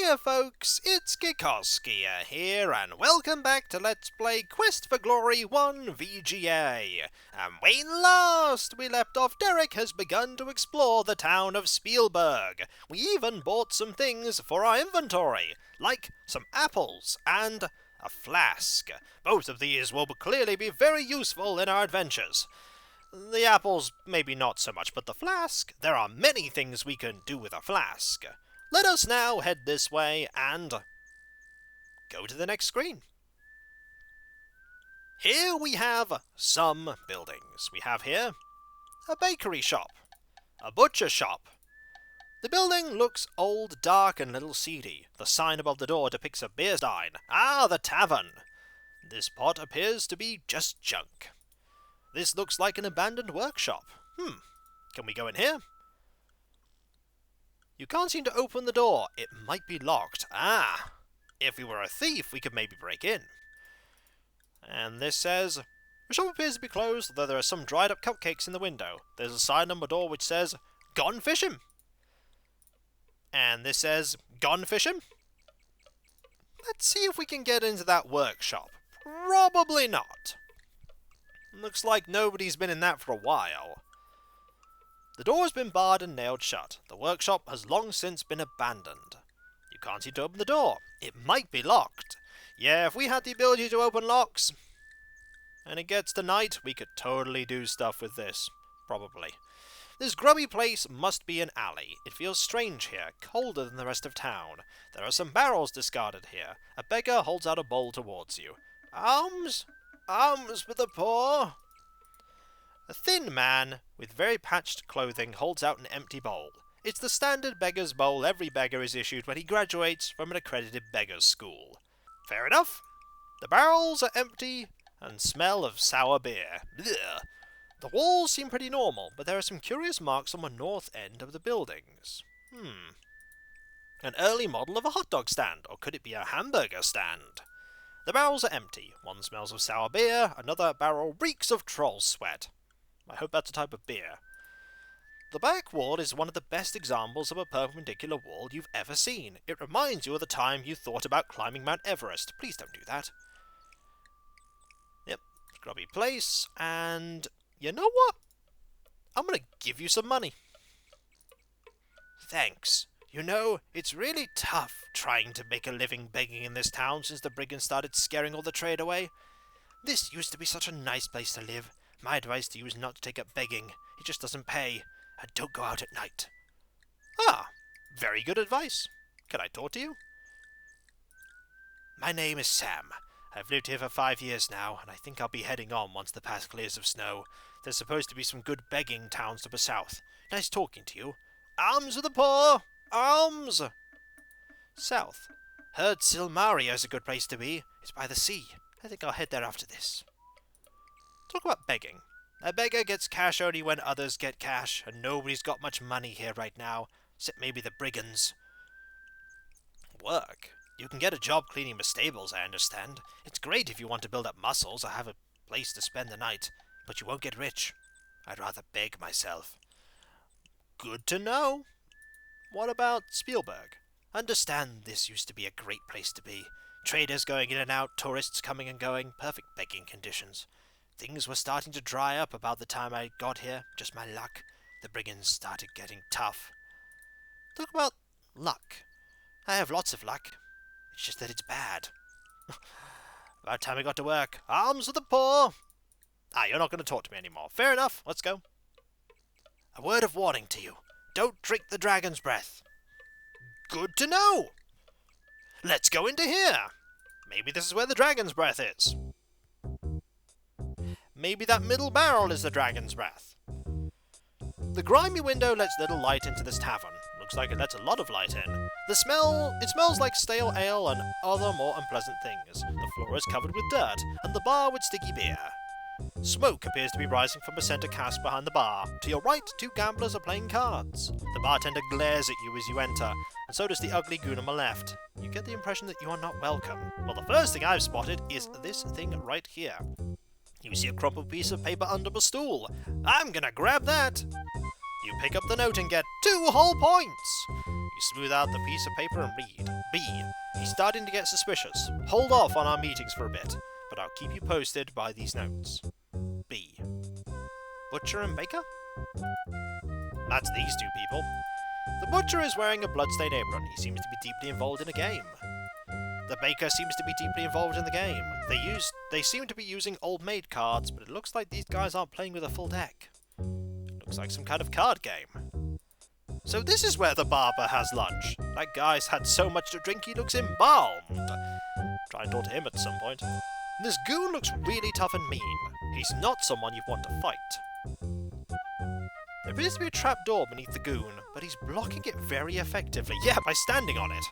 Hiya folks, it's Kikoskia here, and welcome back to Let's Play Quest for Glory 1 VGA. And when last we left off, Derek has begun to explore the town of Spielberg. We even bought some things for our inventory, like some apples and a flask. Both of these will clearly be very useful in our adventures. The apples maybe not so much, but the flask, there are many things we can do with a flask. Let us now head this way and go to the next screen. Here we have some buildings. We have here a bakery shop, a butcher shop. The building looks old, dark, and a little seedy. The sign above the door depicts a beer stein. Ah, the tavern. This pot appears to be just junk. This looks like an abandoned workshop. Can we go in here? You can't seem to open the door. It might be locked. Ah! If we were a thief, we could maybe break in. And this says, the shop appears to be closed, though there are some dried up cupcakes in the window. There's a sign on the door which says, Gone Fishing. And this says, Gone Fishing. Let's see if we can get into that workshop. Probably not. Looks like nobody's been in that for a while. The door has been barred and nailed shut. The workshop has long since been abandoned. You can't seem to open the door. It might be locked. Yeah, if we had the ability to open locks, and it gets to night, we could totally do stuff with this. Probably. This grubby place must be an alley. It feels strange here, colder than the rest of town. There are some barrels discarded here. A beggar holds out a bowl towards you. Alms? Alms for the poor? A thin man with very patched clothing holds out an empty bowl. It's the standard beggar's bowl every beggar is issued when he graduates from an accredited beggar's school. Fair enough. The barrels are empty and smell of sour beer. Blech. The walls seem pretty normal, but there are some curious marks on the north end of the buildings. An early model of a hot dog stand, or could it be a hamburger stand? The barrels are empty. One smells of sour beer, another barrel reeks of troll sweat. I hope that's a type of beer. The back wall is one of the best examples of a perpendicular wall you've ever seen. It reminds you of the time you thought about climbing Mount Everest. Please don't do that. Yep, grubby place, and you know what? I'm gonna give you some money. Thanks. You know, it's really tough trying to make a living begging in this town since the brigands started scaring all the trade away. This used to be such a nice place to live. My advice to you is not to take up begging. It just doesn't pay. And don't go out at night. Ah, very good advice. Can I talk to you? My name is Sam. I've lived here for 5 years now, and I think I'll be heading on once the path clears of snow. There's supposed to be some good begging towns to the south. Nice talking to you. Alms for the poor! Alms! South. Heard Silmaria is a good place to be. It's by the sea. I think I'll head there after this. Talk about begging. A beggar gets cash only when others get cash, and nobody's got much money here right now, except maybe the brigands. Work? You can get a job cleaning the stables, I understand. It's great if you want to build up muscles or have a place to spend the night, but you won't get rich. I'd rather beg myself. Good to know. What about Spielberg? Understand this used to be a great place to be. Traders going in and out, tourists coming and going, perfect begging conditions. Things were starting to dry up about the time I got here. Just my luck. The brigands started getting tough. Talk about luck. I have lots of luck. It's just that it's bad. About time I got to work. Alms for the poor! Ah, you're not going to talk to me anymore. Fair enough. Let's go. A word of warning to you. Don't drink the dragon's breath. Good to know! Let's go into here. Maybe this is where the dragon's breath is. Maybe that middle barrel is the dragon's breath. The grimy window lets little light into this tavern. Looks like it lets a lot of light in. It smells like stale ale and other more unpleasant things. The floor is covered with dirt, and the bar with sticky beer. Smoke appears to be rising from a centre cask behind the bar. To your right, 2 gamblers are playing cards. The bartender glares at you as you enter, and so does the ugly goon on the left. You get the impression that you are not welcome. Well, the first thing I've spotted is this thing right here. You see a crumpled piece of paper under the stool. I'm gonna grab that! You pick up the note and get 2 whole points! You smooth out the piece of paper and read. B. He's starting to get suspicious. Hold off on our meetings for a bit, but I'll keep you posted by these notes. B. Butcher and baker? That's these two people. The butcher is wearing a bloodstained apron. He seems to be deeply involved in a game. The baker seems to be deeply involved in the game. They seem to be using old maid cards, but it looks like these guys aren't playing with a full deck. Looks like some kind of card game. So this is where the barber has lunch. That guy's had so much to drink he looks embalmed. Try and talk to him at some point. This goon looks really tough and mean. He's not someone you want to fight. There appears to be a trapdoor beneath the goon, but he's blocking it very effectively. Yeah, by standing on it.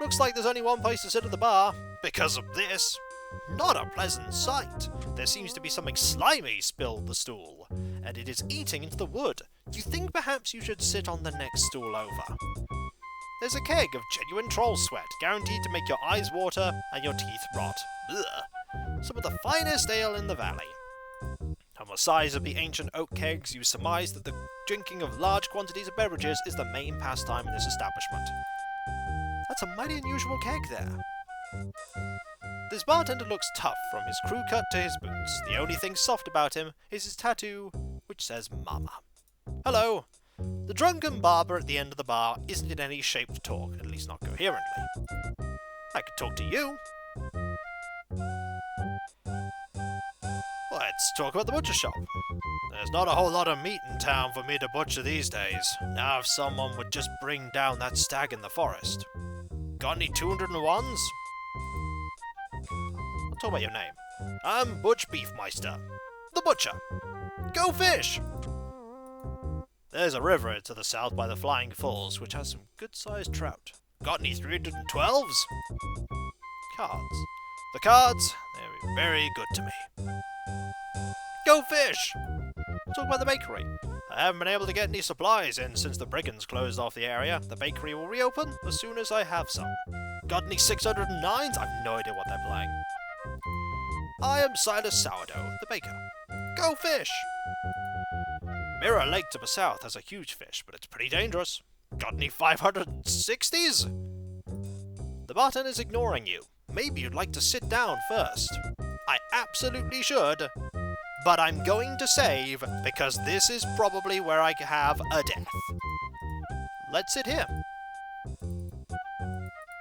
Looks like there's only one place to sit at the bar. Because of this. Not a pleasant sight. There seems to be something slimy spilled the stool, and it is eating into the wood. Do you think perhaps you should sit on the next stool over? There's a keg of genuine troll sweat, guaranteed to make your eyes water and your teeth rot. Ugh. Some of the finest ale in the valley. From the size of the ancient oak kegs, you surmise that the drinking of large quantities of beverages is the main pastime in this establishment. That's a mighty unusual keg there. This bartender looks tough, from his crew cut to his boots. The only thing soft about him is his tattoo, which says Mama. Hello. The drunken barber at the end of the bar isn't in any shape to talk, at least not coherently. I could talk to you. Let's talk about the butcher shop. There's not a whole lot of meat in town for me to butcher these days. Now if someone would just bring down that stag in the forest. Got any 201s? I'll talk about your name. I'm Butch Beefmeister. The butcher. Go fish! There's a river to the south by the Flying Falls, which has some good-sized trout. Got any 312s? Cards. The cards, they're very good to me. Go fish! Talk about the bakery. I haven't been able to get any supplies in since the brigands closed off the area. The bakery will reopen as soon as I have some. Got any 609s? I've no idea what they're playing. I am Silas Sourdough, the baker. Go fish! Mirror Lake to the south has a huge fish, but it's pretty dangerous. Got any 560s? The bartender's ignoring you. Maybe you'd like to sit down first. I absolutely should, but I'm going to save, because this is probably where I have a death. Let's sit here.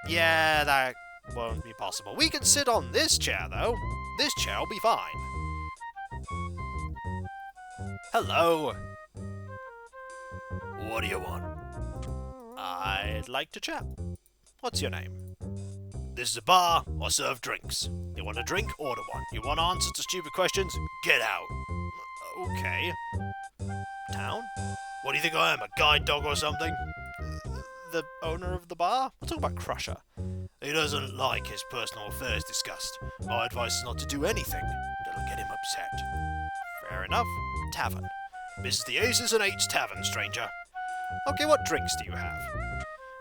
Yeah, that won't be possible. We can sit on this chair, though. This chair will be fine. Hello. What do you want? I'd like to chat. What's your name? This is a bar. I serve drinks. You want a drink? Order one. You want answers to stupid questions? Get out. Okay. Town? What do you think I am, a guide dog or something? The owner of the bar? We'll talk about Crusher. He doesn't like his personal affairs discussed. My advice is not to do anything that'll get him upset. Fair enough. Tavern. This is the Aces and Eights Tavern, stranger. Okay, what drinks do you have?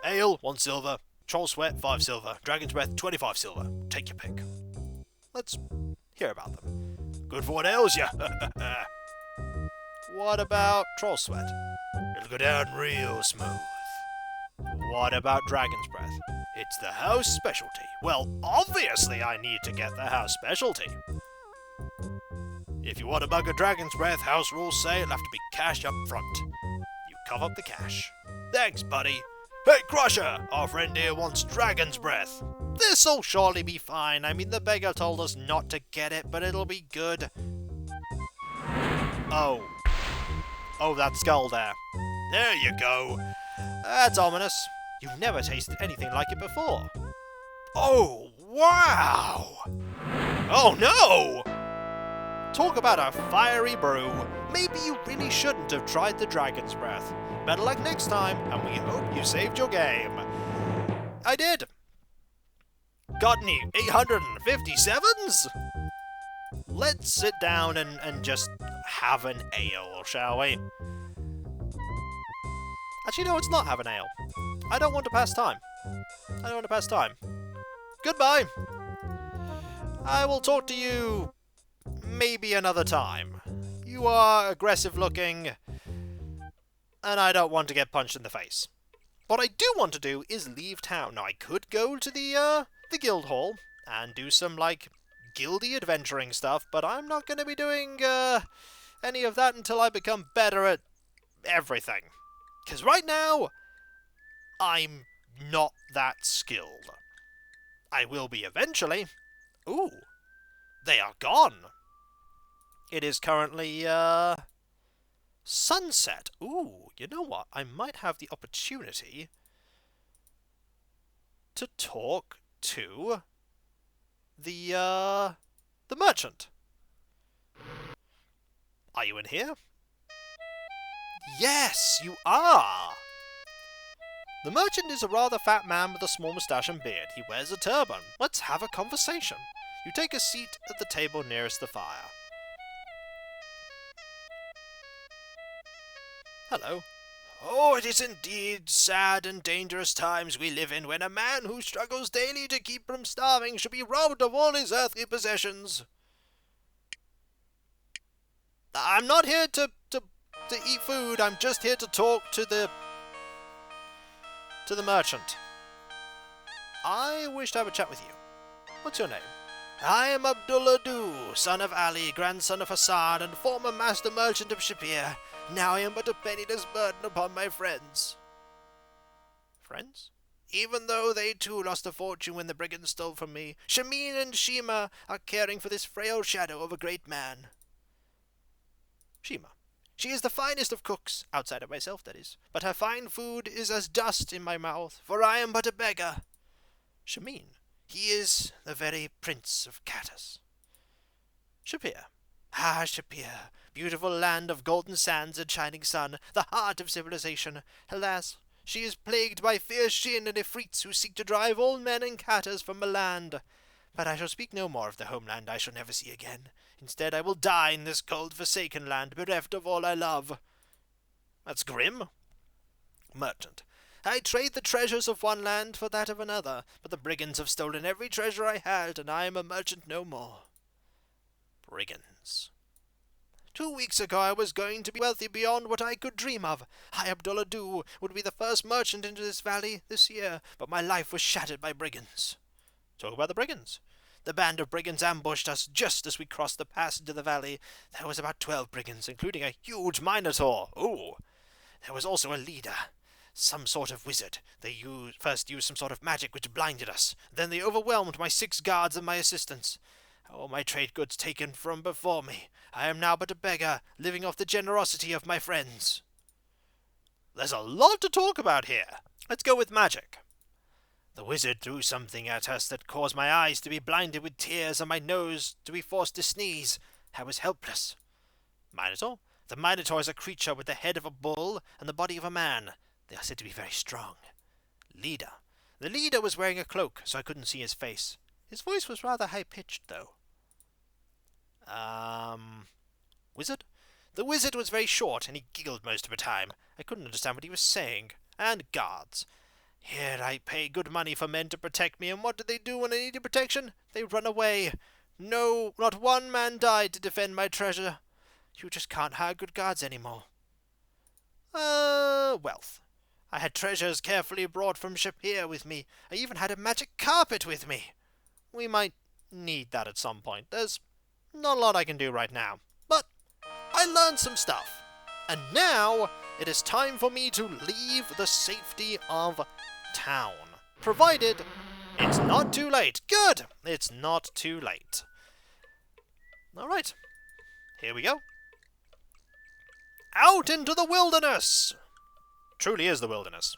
Ale, 1 silver. Troll Sweat, 5 silver. Dragon's Breath, 25 silver. Take your pick. Let's hear about them. Good for what ails ya. What about Troll Sweat? It'll go down real smooth. What about Dragon's Breath? It's the house specialty. Well, obviously I need to get the house specialty. If you want a mug of Dragon's Breath, house rules say it'll have to be cash up front. You cough up the cash. Thanks, buddy. Hey, Crusher! Our friend here wants Dragon's Breath. This'll surely be fine. I mean, the beggar told us not to get it, but it'll be good. Oh. Oh, that skull there. There you go. That's ominous. You've never tasted anything like it before. Oh, wow! Oh, no! Talk about a fiery brew. Maybe you really shouldn't have tried the Dragon's Breath. Better luck next time, and we hope you saved your game. I did. Got any 857s? Let's sit down and just have an ale, shall we? Actually, no, it's not have an ale. I don't want to pass time. I don't want to pass time. Goodbye. I will talk to you maybe another time. You are aggressive looking, and I don't want to get punched in the face. what I do want to do is leave town. Now, I could go to the guild hall and do some, like, guildy adventuring stuff, but I'm not going to be doing, any of that until I become better at everything. Because right now, I'm not that skilled. I will be eventually. Ooh, they are gone. It is currently, sunset. Ooh, you know what? I might have the opportunity to talk to the merchant. Are you in here? Yes, you are! The merchant is a rather fat man with a small moustache and beard. He wears a turban. Let's have a conversation. You take a seat at the table nearest the fire. Hello. Oh, it is indeed sad and dangerous times we live in when a man who struggles daily to keep from starving should be robbed of all his earthly possessions. I'm not here to eat food. I'm just here to talk to the merchant. I wish to have a chat with you. What's your name? I am Abdullah Du, son of Ali, grandson of Hassan, and former master merchant of Shapir. Now I am but a penniless burden upon my friends. Friends? Even though they too lost a fortune when the brigands stole from me, Shamin and Shima are caring for this frail shadow of a great man. Shima. She is the finest of cooks, outside of myself, that is, but her fine food is as dust in my mouth, for I am but a beggar. Shamin. He is the very prince of Katas. Shapir. Ah, Shapir, beautiful land of golden sands and shining sun, the heart of civilization. Alas, she is plagued by fierce Shin and Ifrits who seek to drive all men and Katas from the land. But I shall speak no more of the homeland I shall never see again. Instead, I will die in this cold, forsaken land, bereft of all I love. That's grim. Merchant. I trade the treasures of one land for that of another, but the brigands have stolen every treasure I had, and I am a merchant no more. Brigands. 2 weeks ago I was going to be wealthy beyond what I could dream of. I, Abdullah Du, would be the first merchant into this valley this year, but my life was shattered by brigands. Talk about the brigands. The band of brigands ambushed us just as we crossed the pass into the valley. There was about 12 brigands, including a huge minotaur. Ooh. There was also a leader. Some sort of wizard. They first used some sort of magic which blinded us. Then they overwhelmed my 6 guards and my assistants. All my trade goods taken from before me. I am now but a beggar, living off the generosity of my friends. There's a lot to talk about here. Let's go with magic. The wizard threw something at us that caused my eyes to be blinded with tears and my nose to be forced to sneeze. I was helpless. Minotaur? The Minotaur is a creature with the head of a bull and the body of a man. They are said to be very strong. Leader. The leader was wearing a cloak, so I couldn't see his face. His voice was rather high-pitched, though. Wizard? The wizard was very short, and he giggled most of the time. I couldn't understand what he was saying. And guards. Here I pay good money for men to protect me, and what do they do when I needed protection? They run away. No, not one man died to defend my treasure. You just can't hire good guards anymore. Wealth. I had treasures carefully brought from Shapir with me. I even had a magic carpet with me. We might need that at some point. There's not a lot I can do right now. But I learned some stuff. And now it is time for me to leave the safety of town. Provided it's not too late. Good! It's not too late. Alright. Here we go. Out into the wilderness! Truly is the wilderness.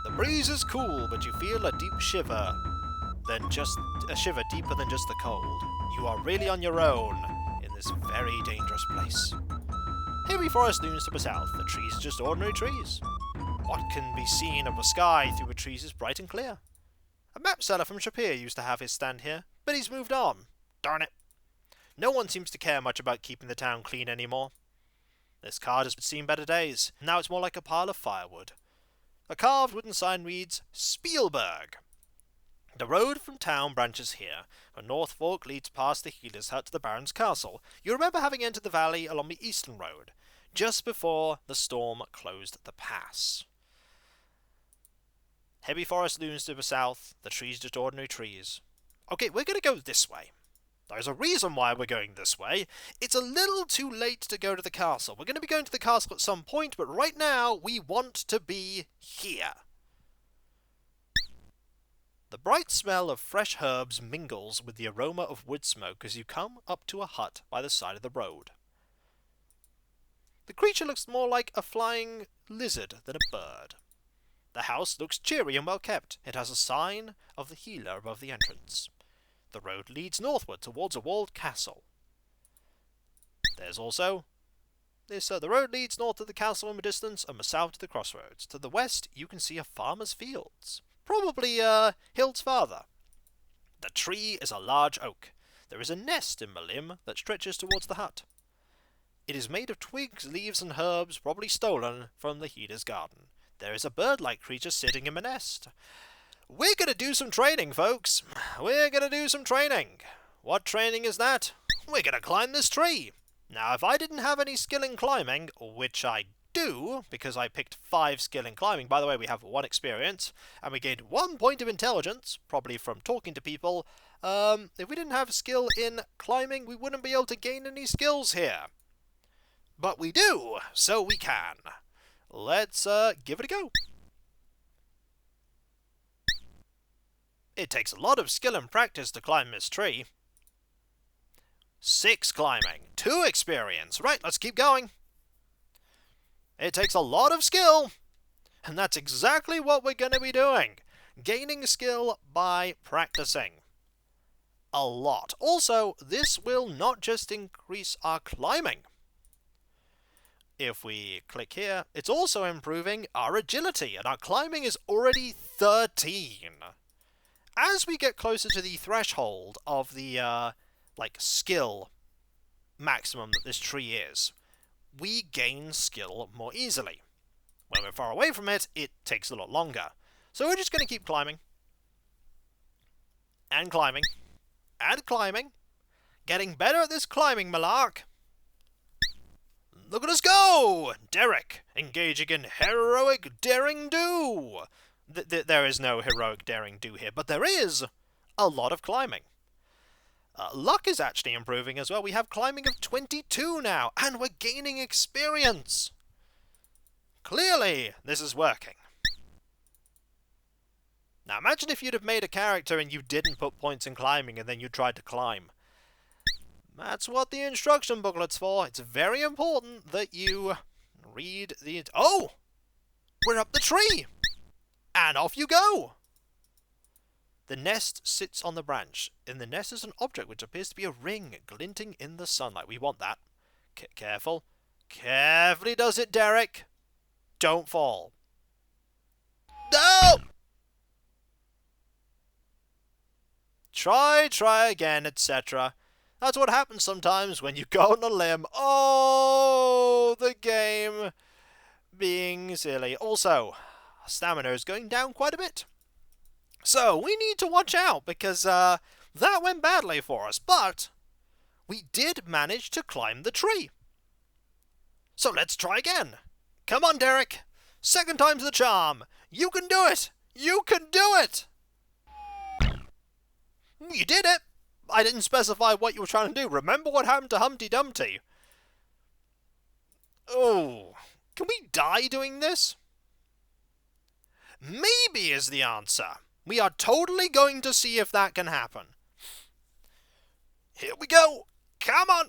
The breeze is cool, but you feel a deep shiver. A shiver deeper than just the cold. You are really on your own in this very dangerous place. Heavy forest looms to the south. The trees are just ordinary trees. What can be seen of the sky through the trees is bright and clear. A map seller from Shapir used to have his stand here, but he's moved on. Darn it. No one seems to care much about keeping the town clean anymore. This card has seen better days. Now it's more like a pile of firewood. A carved wooden sign reads, Spielberg. The road from town branches here. The North Fork leads past the healer's hut to the Baron's castle. You remember having entered the valley along the eastern road. just before the storm closed the pass. Heavy forest looms to the south, the trees just ordinary trees. Okay, we're going to go this way. There's a reason why we're going this way. It's a little too late to go to the castle. We're going to be going to the castle at some point, but right now we want to be here. The bright smell of fresh herbs mingles with the aroma of wood smoke as you come up to a hut by the side of the road. The creature looks more like a flying lizard than a bird. The house looks cheery and well kept. It has a sign of the healer above the entrance. The road leads northward towards a walled castle. There's also the road leads north to the castle in the distance and south to the crossroads. To the west, you can see a farmer's fields. Probably hills farther. The tree is a large oak. There is a nest in the limb that stretches towards the hut. It is made of twigs, leaves, and herbs, probably stolen from the healer's garden. There is a bird-like creature sitting in the nest. We're going to do some training, folks. We're going to do some training. What training is that? We're going to climb this tree. Now, if I didn't have any skill in climbing, which I do, because I picked 5 skill in climbing. By the way, we have 1 experience, and we gained 1 point of intelligence, probably from talking to people. If we didn't have skill in climbing, we wouldn't be able to gain any skills here. But we do, so we can. Let's give it a go. It takes a lot of skill and practice to climb this tree. 6 climbing, 2 experience. Right, let's keep going. It takes a lot of skill, and that's exactly what we're going to be doing. Gaining skill by practicing. A lot. Also, this will not just increase our climbing. If we click here, it's also improving our agility, and our climbing is already 13. As we get closer to the threshold of the, skill maximum that this tree is, we gain skill more easily. When we're far away from it, it takes a lot longer. So we're just going to keep climbing. And climbing. And climbing. Getting better at this climbing, Malark. Look at us go! Derek, engaging in heroic daring-do. There is no heroic daring-do here, but there is a lot of climbing. Luck is actually improving as well. We have climbing of 22 now, and we're gaining experience. Clearly, this is working. Now imagine if you'd have made a character and you didn't put points in climbing and then you tried to climb. That's what the instruction booklet's for. It's very important that you read the... Oh! We're up the tree! And off you go! The nest sits on the branch. In the nest is an object which appears to be a ring glinting in the sunlight. We want that. Careful. Carefully does it, Derek. Don't fall. No! Try again, etc. That's what happens sometimes when you go on a limb. Oh, the game being silly. Also, stamina is going down quite a bit. So, we need to watch out, because that went badly for us. But we did manage to climb the tree. So let's try again. Come on, Derek. Second time's the charm. You can do it. You can do it. You did it. I didn't specify what you were trying to do. Remember what happened to Humpty Dumpty? Oh, can we die doing this? Maybe is the answer. We are totally going to see if that can happen. Here we go. Come on.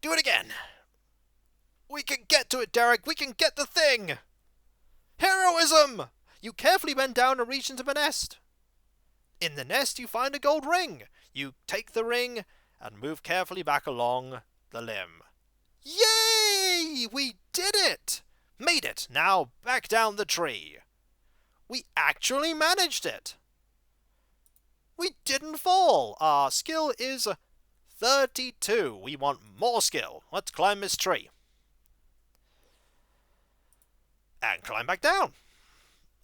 Do it again. We can get to it, Derek. We can get the thing. Heroism! You carefully bend down and reach into the nest. In the nest, you find a gold ring. You take the ring and move carefully back along the limb. Yay! We did it! Made it. Now back down the tree. We actually managed it. We didn't fall. Our skill is 32. We want more skill. Let's climb this tree. And climb back down.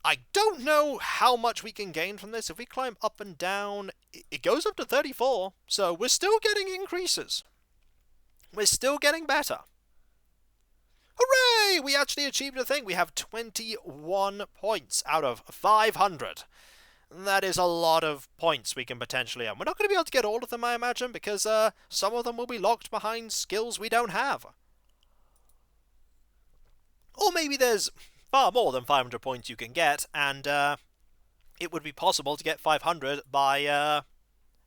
I don't know how much we can gain from this. If we climb up and down, it goes up to 34. So we're still getting increases. We're still getting better. Hooray! We actually achieved a thing. We have 21 points out of 500. That is a lot of points we can potentially earn. We're not going to be able to get all of them, I imagine, because some of them will be locked behind skills we don't have. Or maybe there's far more than 500 points you can get, and it would be possible to get 500 by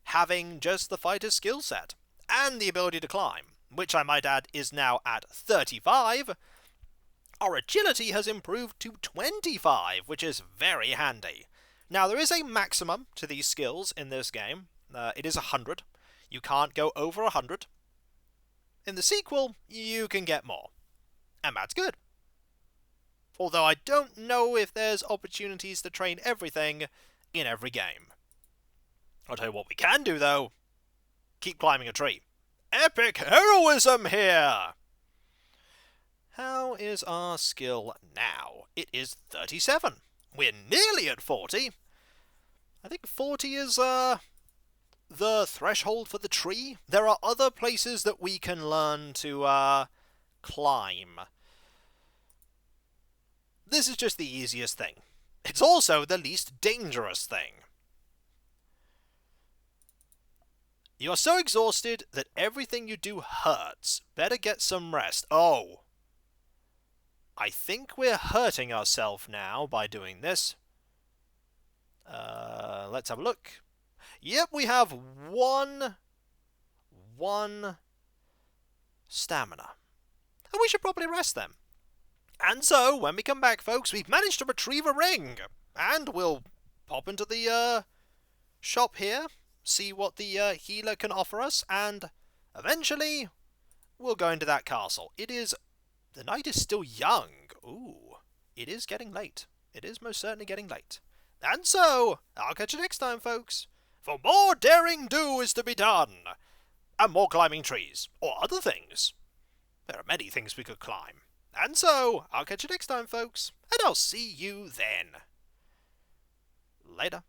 having just the fighter's skill set and the ability to climb, which I might add is now at 35. Our agility has improved to 25, which is very handy. Now, there is a maximum to these skills in this game. It is 100. You can't go over 100. In the sequel, you can get more. And that's good. Although I don't know if there's opportunities to train everything in every game. I'll tell you what we can do, though. Keep climbing a tree. Epic heroism here! How is our skill now? It is 37. We're nearly at 40. I think 40 is the threshold for the tree. There are other places that we can learn to climb. This is just the easiest thing. It's also the least dangerous thing. You're so exhausted that everything you do hurts. Better get some rest. Oh. I think we're hurting ourselves now by doing this. Let's have a look. Yep, we have one stamina. And we should probably rest then. And so, when we come back, folks, we've managed to retrieve a ring. And we'll pop into the shop here, see what the healer can offer us, and eventually we'll go into that castle. The night is still young. Ooh, it is getting late. It is most certainly getting late. And so, I'll catch you next time, folks, for more daring do is to be done, and more climbing trees, or other things. There are many things we could climb. And so, I'll catch you next time, folks, and I'll see you then. Later.